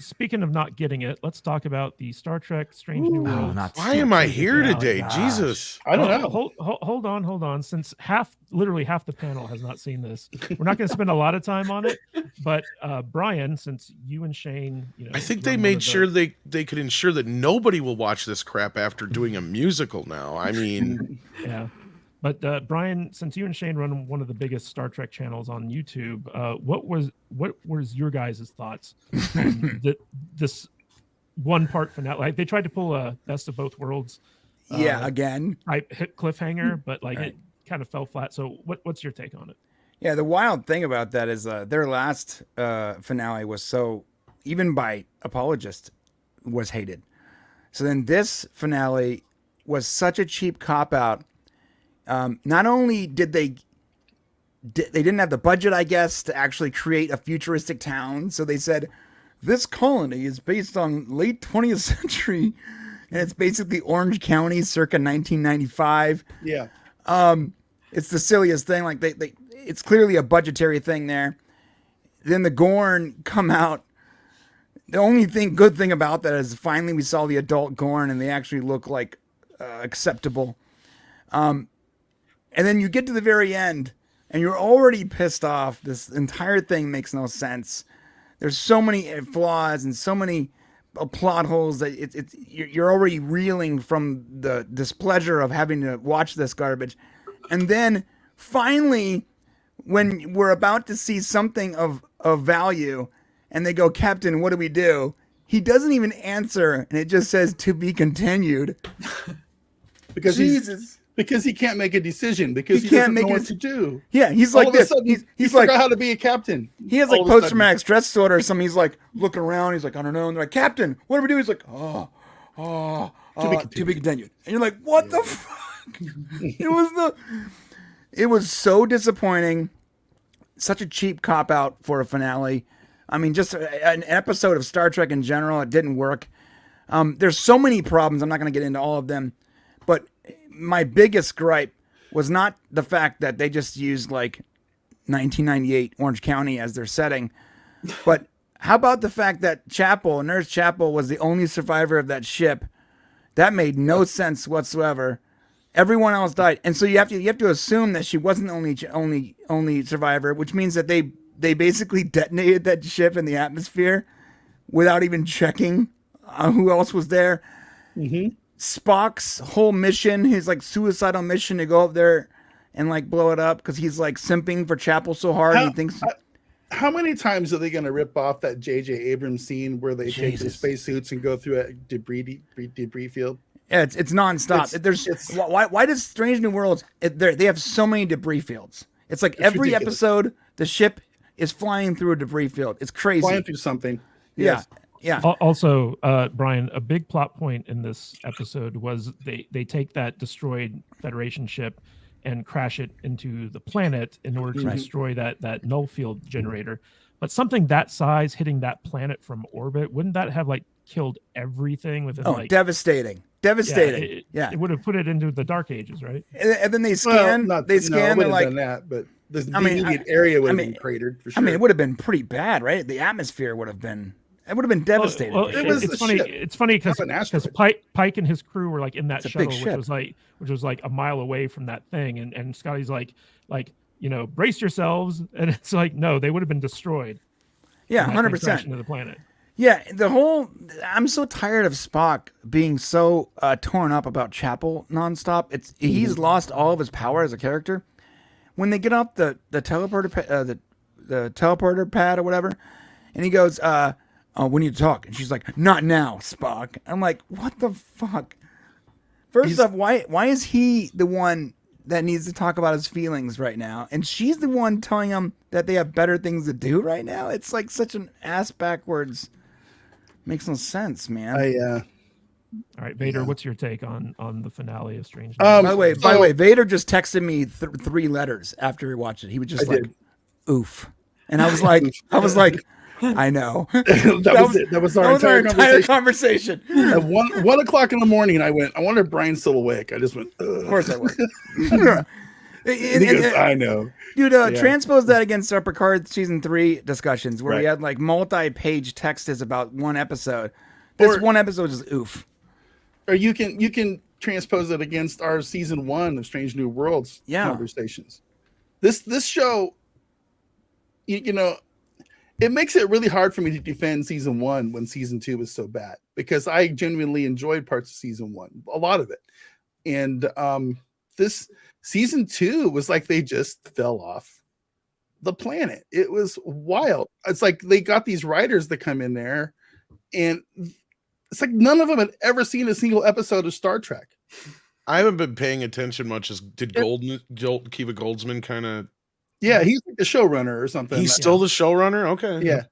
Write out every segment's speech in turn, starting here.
speaking of not getting it, let's talk about the Star Trek Strange New Oh, Worlds. not Why am I here finale. today? Gosh. Jesus. I don't know. Hold on. Since literally half the panel has not seen this, we're not going to spend a lot of time on it. But Brian, since you and Shane, I think they run one made of sure they could ensure that nobody will watch this crap after doing a musical now. I mean, yeah. But Brian, since you and Shane run one of the biggest Star Trek channels on YouTube, what was your guys' thoughts on this one part finale? Like they tried to pull a best of both worlds. Again. Type hit cliffhanger, but like Right. it kind of fell flat. So what's your take on it? Yeah, the wild thing about that is their last finale was so, even by apologists, was hated. So then this finale was such a cheap cop out. Not only did they didn't have the budget, I guess, to actually create a futuristic town, so they said this colony is based on late 20th century, and it's basically Orange County, circa 1995. Yeah. It's the silliest thing. Like it's clearly a budgetary thing there. Then the Gorn come out. The only good thing about that is finally we saw the adult Gorn, and they actually look like acceptable. And then you get to the very end, and you're already pissed off. This entire thing makes no sense. There's so many flaws and so many plot holes that you're already reeling from the displeasure of having to watch this garbage. And then finally, when we're about to see something of value, and they go, "Captain, what do we do?" He doesn't even answer, and it just says "to be continued." Because because he can't make a decision because he doesn't know what to do. Yeah, he's All like of a this. sudden, He's forgot like how to be a captain. he has like post-traumatic stress disorder or something. He's like looking around. He's like, I don't know. And they're like, "Captain, what do we do?" He's like, to be continued. And you're like, what the fuck? It was so disappointing. Such a cheap cop out for a finale. I mean, just an episode of Star Trek in general, it didn't work. There's so many problems. I'm not going to get into all of them, but my biggest gripe was not the fact that they just used like 1998 Orange County as their setting, but how about the fact that Nurse Chapel was the only survivor of that ship? That made no sense whatsoever. Everyone else died, and so you have to assume that she wasn't the only survivor, which means that they basically detonated that ship in the atmosphere without even checking who else was there. Mm-hmm. Spock's whole mission, his like suicidal mission to go up there and like blow it up because he's like simping for Chapel so hard. He thinks. How many times are they going to rip off that J.J. Abrams scene where they take the spacesuits and go through a debris field? Yeah, it's nonstop. Why does Strange New Worlds? They have so many debris fields. It's like every ridiculous. Episode, the ship is flying through a debris field. It's crazy. Flying through something. Yeah. Yes. Yeah. Also, Brian, a big plot point in this episode was they take that destroyed Federation ship and crash it into the planet in order to destroy that null field generator. But something that size hitting that planet from orbit, wouldn't that have like killed everything within devastating. Yeah, it would have put it into the Dark Ages, right? And then they scan. They're like done that, but the immediate area would have been cratered for sure. I mean, it would have been pretty bad, right? The atmosphere would have been. It would have been devastating. Well, it's funny. ship. It's funny because Pike and his crew were like in that shuttle, big which was like a mile away from that thing, and Scotty's like brace yourselves, and it's like no, they would have been destroyed. Yeah, 100% into the planet. Yeah, I'm so tired of Spock being so torn up about Chapel nonstop. He's lost all of his power as a character. When they get off the teleporter the teleporter pad or whatever, and he goes, we need to talk. And she's like, not now, Spock. I'm like, what the fuck? First off, why is he the one that needs to talk about his feelings right now? And she's the one telling him that they have better things to do right now? It's like such an ass backwards. Makes no sense, man. All right, Vader, what's your take on the finale of Strange? By the way, Vader just texted me 3 letters after he watched it. He was just oof. And I was like, I know. That was our entire conversation. At 1 o'clock in the morning, I went, I wonder if Brian's still awake. I just went, ugh. Of course I was. Because I know. Dude, Yeah. transpose that against our Picard season 3 discussions where we Right. had like multi-page text is about one episode. This Or- one episode is oof. Or you can transpose it against our season 1 of Strange New Worlds conversations. This show, you know, it makes it really hard for me to defend season 1 when season 2 was so bad, because I genuinely enjoyed parts of season 1, a lot of it. And this season 2 was like they just fell off the planet. It was wild. It's like they got these writers that come in there, and it's like none of them had ever seen a single episode of Star Trek. I haven't been paying attention much. Did Kiva Goldsman kind of? Yeah, he's like the showrunner or something. He's still the showrunner. Okay. Yeah,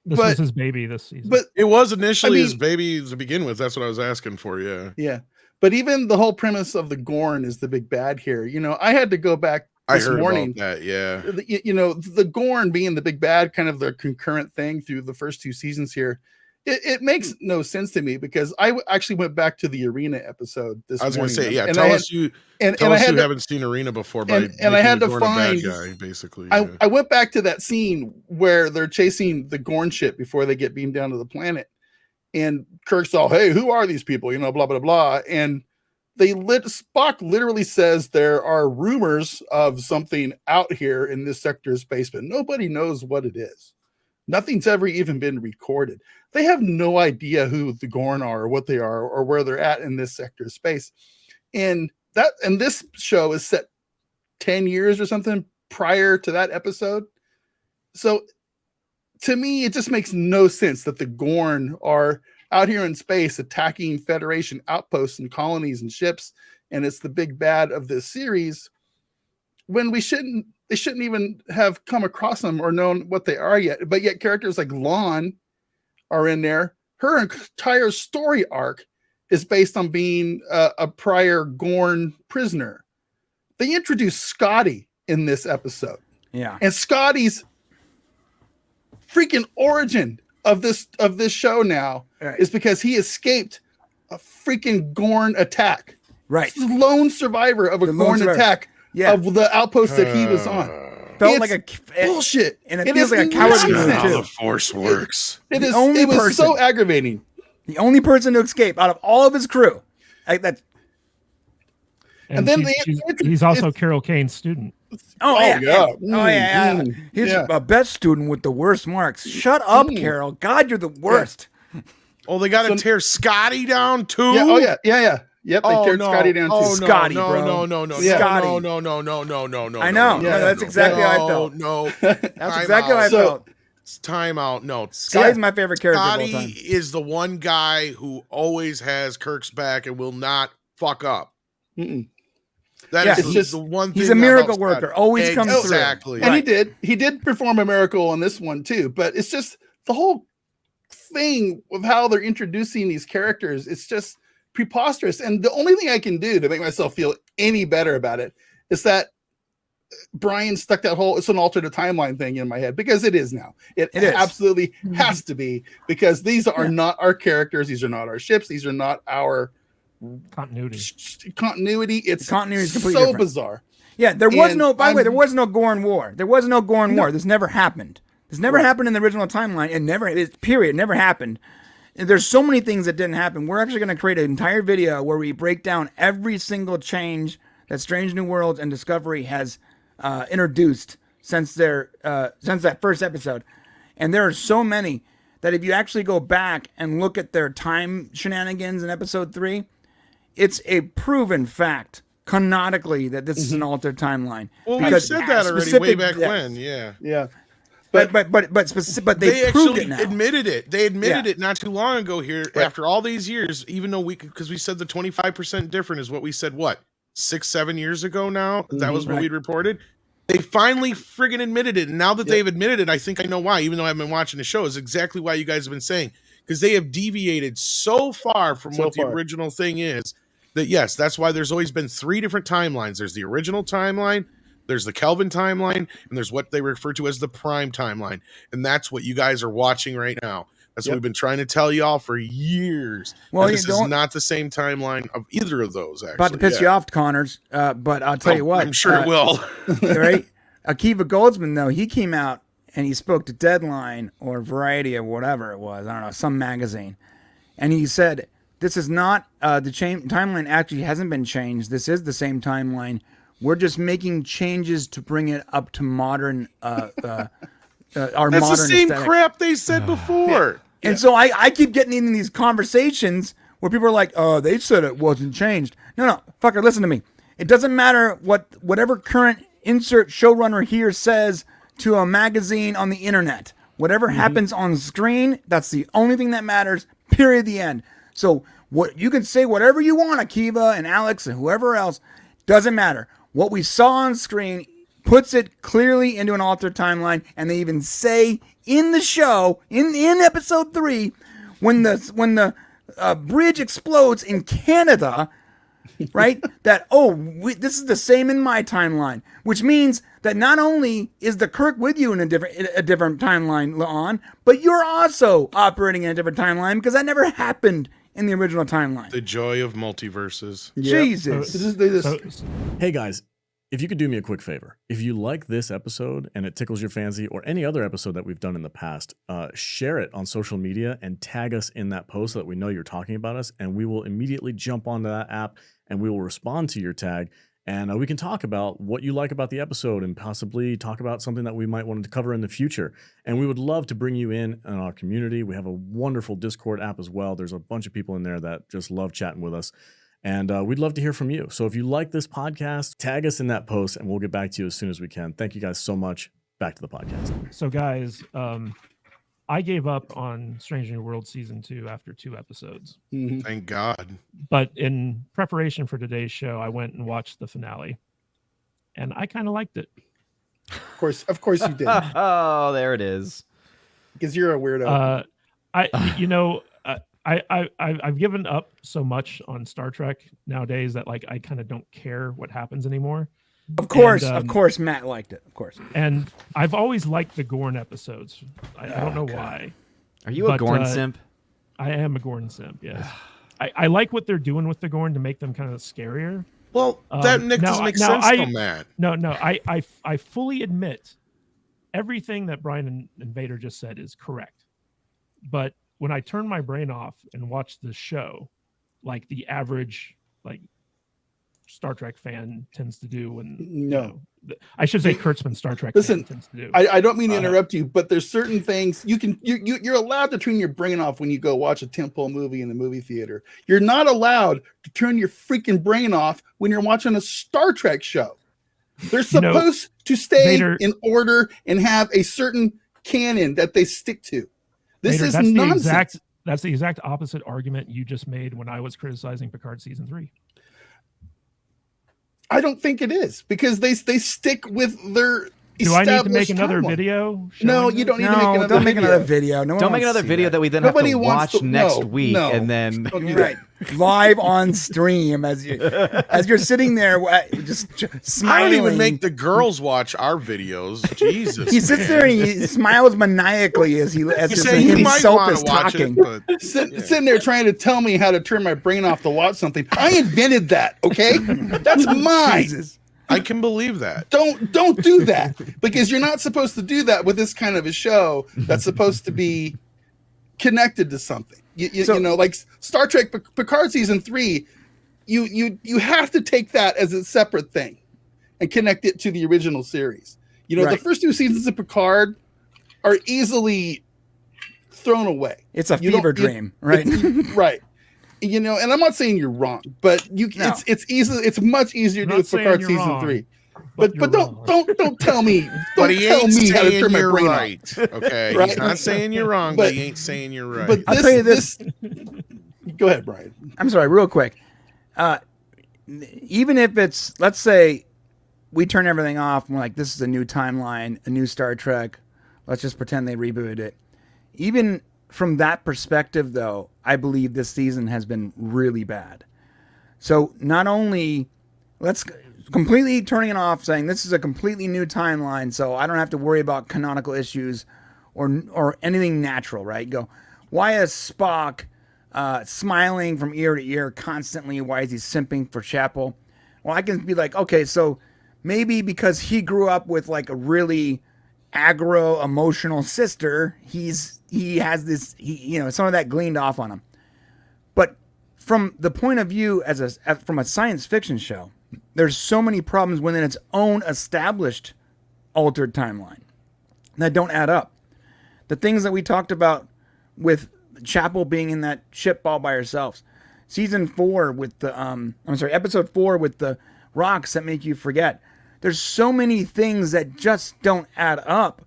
This was his baby this season. but It was initially his baby to begin with. That's what I was asking for. Yeah. yeah. But even the whole premise of the Gorn is the big bad here. You know, I had to go back this I heard morning. about that. Yeah. You know, the Gorn being the big bad, kind of the concurrent thing through the first 2 seasons here. It makes no sense to me, because I actually went back to the Arena episode this morning. I was going to say, yeah. and Tell us you haven't seen Arena before. And I had to find a bad guy, basically. I went back to that scene where they're chasing the Gorn ship before they get beamed down to the planet, and Kirk's all, "Hey, who are these people?" You know, blah blah blah, and Spock literally says there are rumors of something out here in this sector of space, but nobody knows what it is. Nothing's ever even been recorded. They have no idea who the Gorn are, or what they are, or where they're at in this sector of space. And this show is set 10 years or something prior to that episode. So to me, it just makes no sense that the Gorn are out here in space attacking Federation outposts and colonies and ships, and it's the big bad of this series, when they shouldn't even have come across them or known what they are yet. But yet characters like Lon are in there. Her entire story arc is based on being a prior Gorn prisoner. They introduced Scotty in this episode. Yeah. And Scotty's freaking origin of this show now is because he escaped a freaking Gorn attack. Right. He's the lone survivor of a Gorn attack of the outpost that he was on. Felt like a bullshit, and it feels like a cowardly move How too. the Force works. It was so aggravating. The only person to escape out of all of his crew. And then he's also Carol Kane's student. He's a best student with the worst marks. Shut up, Carol. God, you're the worst. Oh, they got to tear Scotty down too. Yeah. Yep, they teared Scotty down too. Scotty, no, bro. No. Scotty. No. I know. That's exactly how I felt. No. That's exactly how I felt. Time out. No. Scotty's my favorite character of all time. Scotty is the one guy who always has Kirk's back and will not fuck up. That is just the one thing. He's a miracle worker. Always comes through. Exactly. And he did perform a miracle in this one too, but it's just the whole thing of how they're introducing these characters. It's just preposterous. And the only thing I can do to make myself feel any better about it is that Brian stuck that whole, it's an alternate timeline thing in my head, because it is now. It absolutely has to be, because these are not our characters. These are not our ships. These are not our continuity. It's continuity is completely so different. Bizarre. Yeah, there was by the way, there was no Gorn War. There was no Gorn War. This never happened. This never happened in the original timeline. It never happened. And there's so many things that didn't happen. We're actually going to create an entire video where we break down every single change that Strange New Worlds and Discovery has introduced since that first episode. And there are so many that if you actually go back and look at their time shenanigans in episode 3, it's a proven fact canonically that this is an altered timeline. Well, we said that already way back when. Yeah. But they proved actually it now. admitted it. They admitted it not too long ago here. Right. After all these years, even though because we said the 25% different is what we said, 6-7 years ago now? That was what we'd reported. They finally friggin' admitted it. And now that they've admitted it, I think I know why, even though I haven't been watching the show, is exactly why you guys have been saying. Because they have deviated so far from what the original thing is that, yes, that's why there's always been 3 different timelines. There's the original timeline, there's the Kelvin timeline, and there's what they refer to as the prime timeline. And that's what you guys are watching right now. That's what we've been trying to tell y'all for years. Well, this is not the same timeline of either of those, actually. About to piss you off, Connors, but I'll tell you what. I'm sure it will. Right? Akiva Goldsman, though, he came out and he spoke to Deadline or Variety or whatever it was. I don't know, some magazine. And he said, this is not, timeline actually hasn't been changed. This is the same timeline. We're just making changes to bring it up to modern, our That's modern the same aesthetic. crap they said before. And so I keep getting into these conversations where people are like, oh, they said it wasn't changed. No, fucker, listen to me. It doesn't matter whatever current insert showrunner here says to a magazine on the internet. Whatever happens on screen, that's the only thing that matters, period, the end. So what you can say whatever you want, Akiva and Alex and whoever else, doesn't matter. What we saw on screen puts it clearly into an altered timeline, and they even say in the show, in episode 3, when the bridge explodes in Canada, right? That this is the same in my timeline, which means that not only is the Kirk with you in a different timeline on, but you're also operating in a different timeline because that never happened in the original timeline. The joy of multiverses. Jesus. Hey guys, if you could do me a quick favor, if you like this episode and it tickles your fancy, or any other episode that we've done in the past, share it on social media and tag us in that post so that we know you're talking about us, and we will immediately jump onto that app and we will respond to your tag, and we can talk about what you like about the episode and possibly talk about something that we might want to cover in the future. And we would love to bring you in our community. We have a wonderful Discord app as well. There's a bunch of people in there that just love chatting with us. And we'd love to hear from you. So if you like this podcast, tag us in that post and we'll get back to you as soon as we can. Thank you guys so much. Back to the podcast. So guys, I gave up on Strange New World season 2 after 2 episodes. Thank God. But in preparation for today's show, I went and watched the finale, and I kind of liked it. Of course you did. Oh, there it is. Because you're a weirdo. I've given up so much on Star Trek nowadays that I kind of don't care what happens anymore. Of course, Matt liked it. Of course. And I've always liked the Gorn episodes. I don't know why. Are you a Gorn simp? I am a Gorn simp, yes. I like what they're doing with the Gorn to make them kind of scarier. Well, that doesn't make sense, though, Matt. No, I fully admit everything that Brian and Vader just said is correct. But when I turn my brain off and watch the show, like the average Star Trek fan tends to do, I should say Kurtzman Star Trek fan tends to do. I don't mean to interrupt you, but there's certain things you're allowed to turn your brain off when you go watch a tentpole movie in the movie theater. You're not allowed to turn your freaking brain off when you're watching a Star Trek show. They're supposed to stay in order and have a certain canon that they stick to. This is nonsense. That's the exact opposite argument you just made when I was criticizing Picard season 3. I don't think it is, because they stick with their. Do I need to make another video? No, you don't need to make another video. No, don't make another video that we then have to watch next week and then right live on stream as you're sitting there just smiling. I don't even make the girls watch our videos. Jesus, he sits there and he smiles maniacally as him himself is talking. Sitting there trying to tell me how to turn my brain off to watch something. I invented that. Okay, that's mine. Jesus. I can believe that. Don't do that, because you're not supposed to do that with this kind of a show that's supposed to be connected to something. You know, like Star Trek Picard season 3, you have to take that as a separate thing and connect it to the original series. You know, the first 2 seasons of Picard are easily thrown away. It's a fever dream, right? Right. You know, and I'm not saying you're wrong, but it's much easier to do with Picard season 3. But don't tell me how to turn my brain right. Okay, right? He's not saying you're wrong, but he ain't saying you're right. But I'll tell you this. Go ahead, Brian. I'm sorry, real quick. Even if it's, let's say, we turn everything off and we're like, this is a new timeline, a new Star Trek. Let's just pretend they rebooted it. Even from that perspective, though, I believe this season has been really bad. So not only let's completely turning it off, saying this is a completely new timeline, so I don't have to worry about canonical issues or anything natural, right? Go, Why is Spock smiling from ear to ear constantly? Why is he simping for Chapel? Well, I can be like, okay, so maybe because he grew up with like a really aggro emotional sister, he has this, some of that gleaned off on him. But from the point of view from a science fiction show, there's so many problems within its own established altered timeline that don't add up. The things that we talked about with Chapel being in that ship all by herself, episode 4 with the rocks that make you forget. There's so many things that just don't add up.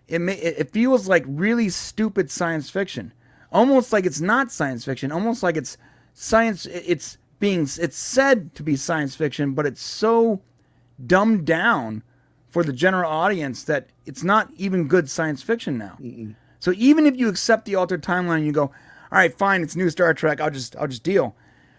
It feels like really stupid science fiction, almost like it's not science fiction, almost like it's science. It's said to be science fiction, but it's so dumbed down for the general audience that it's not even good science fiction now. Mm-mm. So even if you accept the altered timeline, you go, all right, fine, it's new Star Trek. I'll just deal.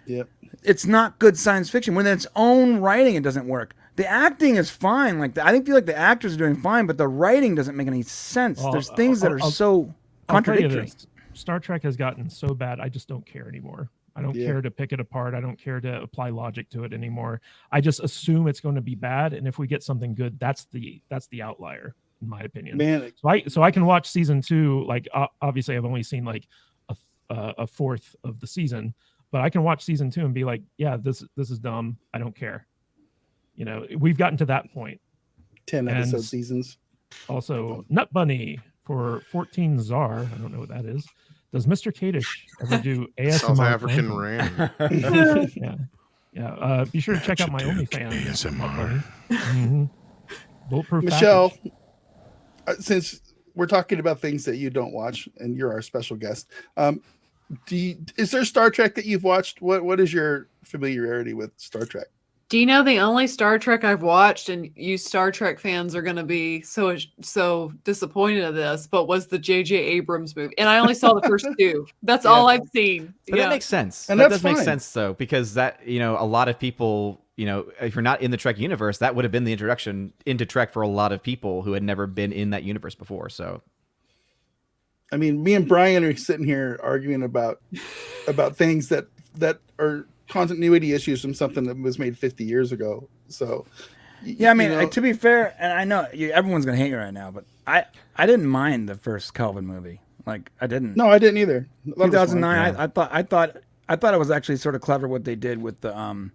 Yep. It's not good science fiction. Within its own writing, it doesn't work. The acting is fine. I feel like the actors are doing fine, but the writing doesn't make any sense. Well, there's things that are so contradictory. Star Trek has gotten so bad, I just don't care anymore. I don't care to pick it apart. I don't care to apply logic to it anymore. I just assume it's going to be bad, and if we get something good, that's the outlier, in my opinion. Man, so I can watch season 2. Like obviously, I've only seen like a fourth of the season, but I can watch season 2 and be like, yeah, this is dumb. I don't care. We've gotten to that point. 10 episode seasons. Also, Nut Bunny for 14 Czar. I don't know what that is. Does Mr. Kadish ever do ASMR? South African Ram. Yeah. Be sure to check out my OnlyFans. ASMR. Mm-hmm. Bulletproof Michelle, since we're talking about things that you don't watch, and you're our special guest, is there Star Trek that you've watched? What is your familiarity with Star Trek? Do you know the only Star Trek I've watched, and you Star Trek fans are going to be so disappointed at this, but was the J.J. Abrams movie. And I only saw the first 2. That's all I've seen. But that makes sense. And that does make sense, though, because that, a lot of people, if you're not in the Trek universe, that would have been the introduction into Trek for a lot of people who had never been in that universe before. So, I mean, me and Brian are sitting here arguing about things that are continuity issues from something that was made 50 years ago. So yeah, I mean, to be fair, and I know everyone's gonna hate me right now, but I didn't mind the first Kelvin movie. Like, I didn't. No, I didn't either. 2009. I thought it was actually sort of clever what they did with the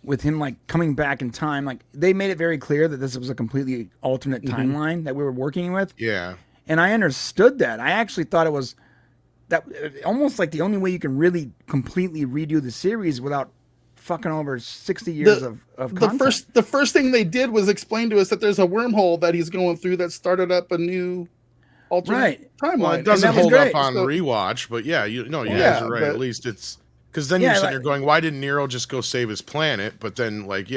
with him like coming back in time. Like, they made it very clear that this was a completely alternate timeline that we were working with. Yeah, and I understood that. I actually thought it was that almost like the only way you can really completely redo the series without fucking over 60 years of content. The first thing they did was explain to us that there's a wormhole that he's going through that started up a new alternate timeline. Well, it doesn't hold up on rewatch, but yeah, you guys are right. At least it's because then you're sitting there going, why didn't Nero just go save his planet? But then, like,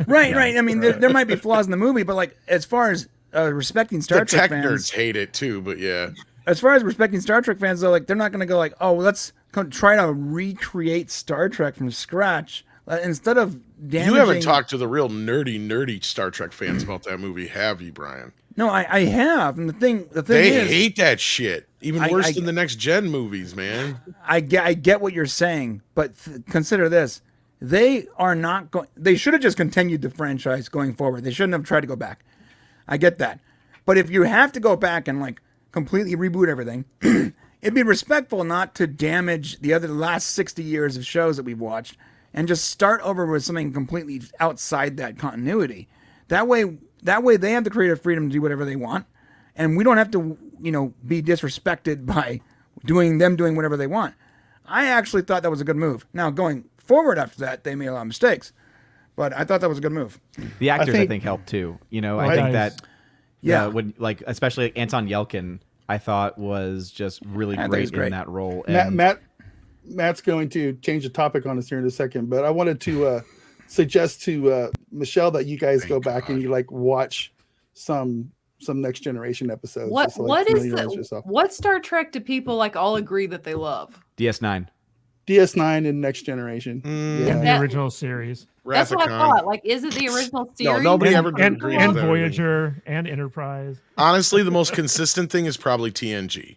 right. I mean, there might be flaws in the movie, but like, as far as respecting Star Trek fans, nerds hate it too. But yeah. As far as respecting Star Trek fans, though, like, they're not going to go like, oh, let's try to recreate Star Trek from scratch instead of damaging. You haven't talked to the real nerdy Star Trek fans about that movie, have you, Brian? No, I have, and the thing they is, hate that shit. Even worse than the next gen movies, man. I get what you're saying, but consider this: they are not going. They should have just continued the franchise going forward. They shouldn't have tried to go back. I get that, but if you have to go back and like completely reboot everything, it'd be respectful not to damage the last 60 years of shows that we've watched and just start over with something completely outside that continuity. That way they have the creative freedom to do whatever they want, and we don't have to, be disrespected by doing whatever they want. I actually thought that was a good move. Now, going forward after that, they made a lot of mistakes, but I thought that was a good move. The actors, I think helped too. I think that when, like, especially Anton Yelkin, I thought was just really great in that role. And Matt's going to change the topic on us here in a second, but I wanted to suggest to Michelle that you guys go back and you like watch some Next Generation episodes. What Star Trek do people like all agree that they love? DS9 and Next Generation. The original series. That's what I thought. Like, is it the original series? No, nobody ever agrees and with Voyager and Enterprise. Honestly, the most consistent thing is probably TNG.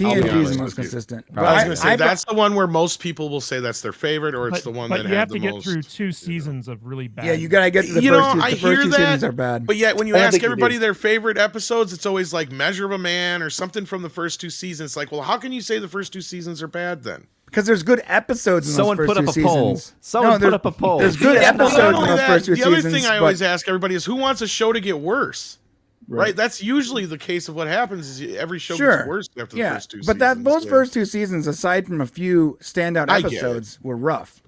I'll be TNG is honest the most with you. consistent. I was But gonna say that's the one where most people will say that's their favorite, or it's the one that you have had to the get most. through 2 seasons of really bad. yeah, you gotta get to the You first know, two. I The hear first two that, seasons are bad. But yet, when you I don't ask think you everybody do. their favorite episodes, it's always like Measure of a Man or something from the first 2 seasons. It's like, well, how can you say the first 2 seasons are bad then? Because there's good episodes in Someone those first put up two a poll. seasons. Someone put there's- up a poll. There's good Yeah, but episodes not in only those that, first two the other seasons. thing I but- always ask everybody is, who wants a show to get worse? Right? That's usually the case of what happens. Is every show Sure. gets worse after the Yeah, first 2 but seasons. those so first two seasons, aside from a few standout I get it. episodes, were rough.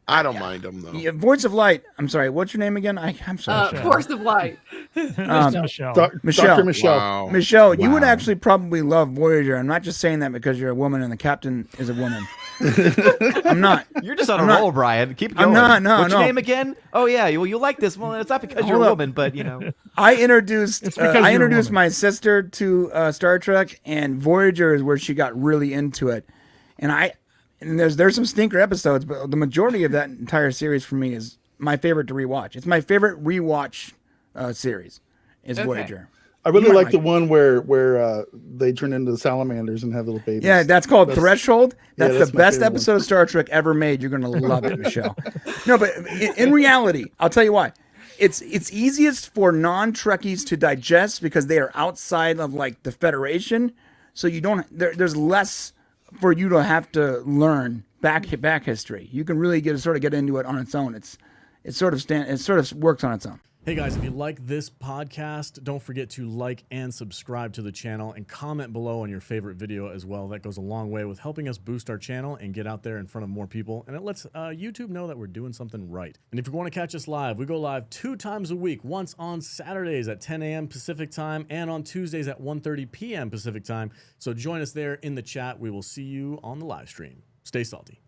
I don't mind them though. Yeah, Voice of Light. I'm sorry. What's your name again? I'm sorry. Force of Light. Michelle. Michelle. Dr. Michelle. Wow. Michelle, you would Wow. actually probably love Voyager. I'm not just saying that because you're a woman and the captain is a woman. I'm not. You're just on I'm a not- roll, Brian. Keep I'm going. not, no, What's your no. name again? Oh yeah, well you like this. Well, it's not because you're Hold a up. woman, but you know. I introduced It's because you're a introduced woman. my sister to Star Trek, and Voyager is where she got really into it. And there's some stinker episodes, but the majority of that entire series for me is my favorite to rewatch. It's my favorite rewatch series. Is Okay. Voyager. I really might like like the it. one where they turn into the salamanders and have little babies. Yeah, that's called That's- Threshold. That's that's the my best favorite one. episode of Star Trek ever made. You're gonna love it, Michelle. No, but in reality, I'll tell you why. It's easiest for non-Trekkies to digest because they are outside of like the Federation, so you don't. There's less for you to have to learn back history. You can really get into it on its own. It sort of works on its own. Hey guys, if you like this podcast, don't forget to like and subscribe to the channel and comment below on your favorite video as well. That goes a long way with helping us boost our channel and get out there in front of more people. And it lets YouTube know that we're doing something right. And if you want to catch us live, we go live 2 times a week, once on Saturdays at 10 a.m. Pacific time and on Tuesdays at 1:30 p.m. Pacific time. So join us there in the chat. We will see you on the live stream. Stay salty.